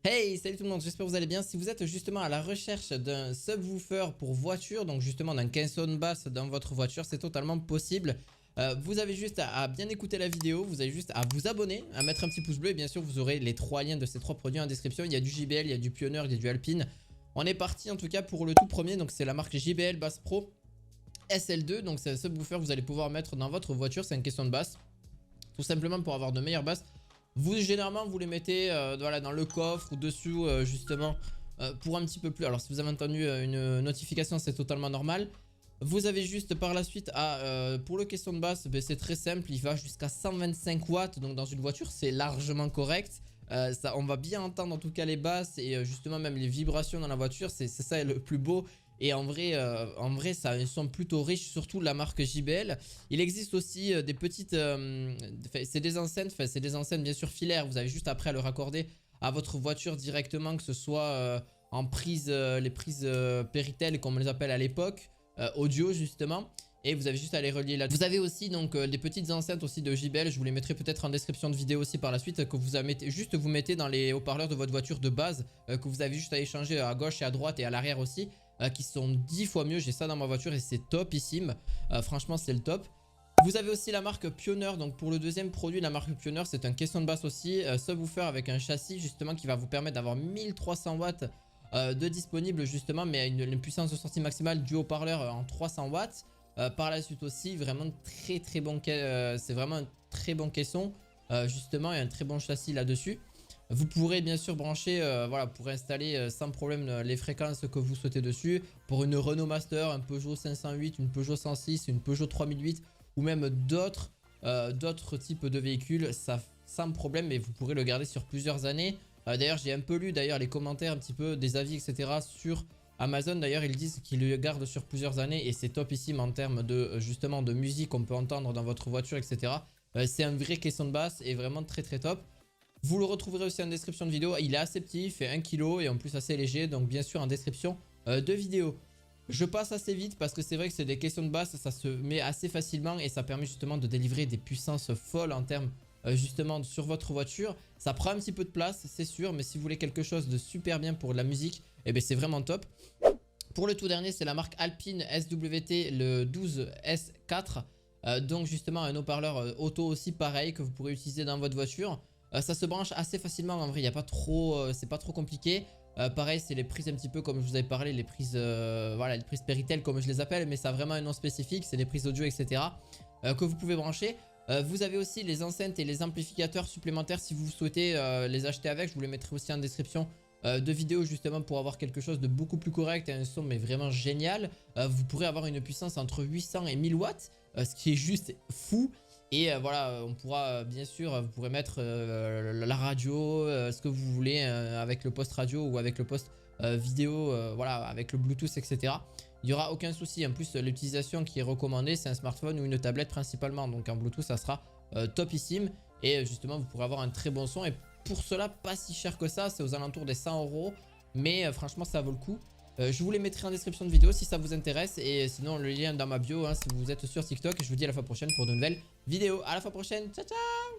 Hey, salut tout le monde, j'espère que vous allez bien. Si vous êtes justement à la recherche d'un subwoofer pour voiture, donc justement d'un caisson basse dans votre voiture, c'est totalement possible. Vous avez juste à bien écouter la vidéo, vous avez juste à vous abonner, à mettre un petit pouce bleu et bien sûr vous aurez les trois liens de ces trois produits en description. Il y a du JBL, il y a du Pioneer, il y a du Alpine. On est parti en tout cas pour le tout premier, donc c'est la marque JBL Bass Pro SL2. Donc c'est un subwoofer que vous allez pouvoir mettre dans votre voiture, c'est un caisson de basse. Tout simplement pour avoir de meilleures basses. Vous généralement vous les mettez voilà, dans le coffre ou dessous justement pour un petit peu plus. Alors si vous avez entendu une notification, c'est totalement normal. Vous avez juste par la suite pour le caisson de basse, ben, c'est très simple, il va jusqu'à 125 watts. Donc dans une voiture c'est largement correct. On va bien entendre en tout cas les basses et justement même les vibrations dans la voiture, c'est ça le plus beau. Et en vrai ça a un son plutôt riche, surtout la marque JBL. Il existe aussi des petites... c'est des enceintes bien sûr filaires. Vous avez juste après à le raccorder à votre voiture directement, que ce soit en prise, les prises Péritel comme on les appelle à l'époque, audio justement. Et vous avez juste à les relier là. Vous avez aussi donc des petites enceintes aussi de JBL. Je vous les mettrai peut-être en description de vidéo aussi par la suite. Que vous mettez, juste vous mettez dans les haut-parleurs de votre voiture de base. Que vous avez juste à échanger à gauche et à droite et à l'arrière aussi. Qui sont 10 fois mieux. J'ai ça dans ma voiture et c'est topissime. Franchement c'est le top. Vous avez aussi la marque Pioneer. Donc pour le deuxième produit, la marque Pioneer, c'est un caisson de basse aussi. Subwoofer avec un châssis justement qui va vous permettre d'avoir 1300 watts de disponible justement. Mais une puissance de sortie maximale du haut-parleur en 300 watts. Par la suite aussi, vraiment très bon, c'est vraiment un très bon caisson justement et un très bon châssis là-dessus. Vous pourrez bien sûr brancher, voilà, pour installer sans problème les fréquences que vous souhaitez dessus. Pour une Renault Master, un Peugeot 508, une Peugeot 106, une Peugeot 3008 ou même d'autres types de véhicules, ça sans problème, et vous pourrez le garder sur plusieurs années. D'ailleurs, j'ai un peu lu les commentaires un petit peu des avis, etc. sur Amazon. D'ailleurs ils disent qu'ils le gardent sur plusieurs années et c'est topissime en termes de justement de musique qu'on peut entendre dans votre voiture, etc. C'est un vrai caisson de basse et vraiment très top. Vous le retrouverez aussi en description de vidéo. Il est assez petit, il fait 1 kg et en plus assez léger. Donc bien sûr en description de vidéo. Je passe assez vite parce que c'est vrai que c'est des caissons de basse, ça se met assez facilement et ça permet justement de délivrer des puissances folles en termes justement sur votre voiture. Ça prend un petit peu de place, c'est sûr, mais si vous voulez quelque chose de super bien pour la musique, eh bien c'est vraiment top. Pour le tout dernier, c'est la marque Alpine SWT, le 12S4. Donc justement un haut-parleur auto aussi pareil que vous pourrez utiliser dans votre voiture. Ça se branche assez facilement en vrai, il y a pas trop, c'est pas trop compliqué. Pareil, c'est les prises un petit peu comme je vous avais parlé, les prises, voilà, les prises Péritel comme je les appelle, mais ça a vraiment un nom spécifique, c'est des prises audio, etc. Que vous pouvez brancher. Vous avez aussi les enceintes et les amplificateurs supplémentaires si vous souhaitez les acheter avec. Je vous les mettrai aussi en description de vidéos justement pour avoir quelque chose de beaucoup plus correct et un son mais vraiment génial. Vous pourrez avoir une puissance entre 800 et 1000 watts, ce qui est juste fou. Et voilà, on pourra bien sûr, vous pourrez mettre la radio, ce que vous voulez avec le poste radio ou avec le poste vidéo, voilà, avec le Bluetooth, etc. Il n'y aura aucun souci. En plus, l'utilisation qui est recommandée, c'est un smartphone ou une tablette principalement. Donc en Bluetooth, ça sera topissime. Et justement, vous pourrez avoir un très bon son. Et pour cela, pas si cher que ça. C'est aux alentours des 100 €. Mais franchement, ça vaut le coup. Je vous les mettrai en description de vidéo si ça vous intéresse. Et sinon, le lien dans ma bio hein, si vous êtes sur TikTok. Et je vous dis à la fois prochaine pour de nouvelles vidéos. À la fois prochaine. Ciao, ciao!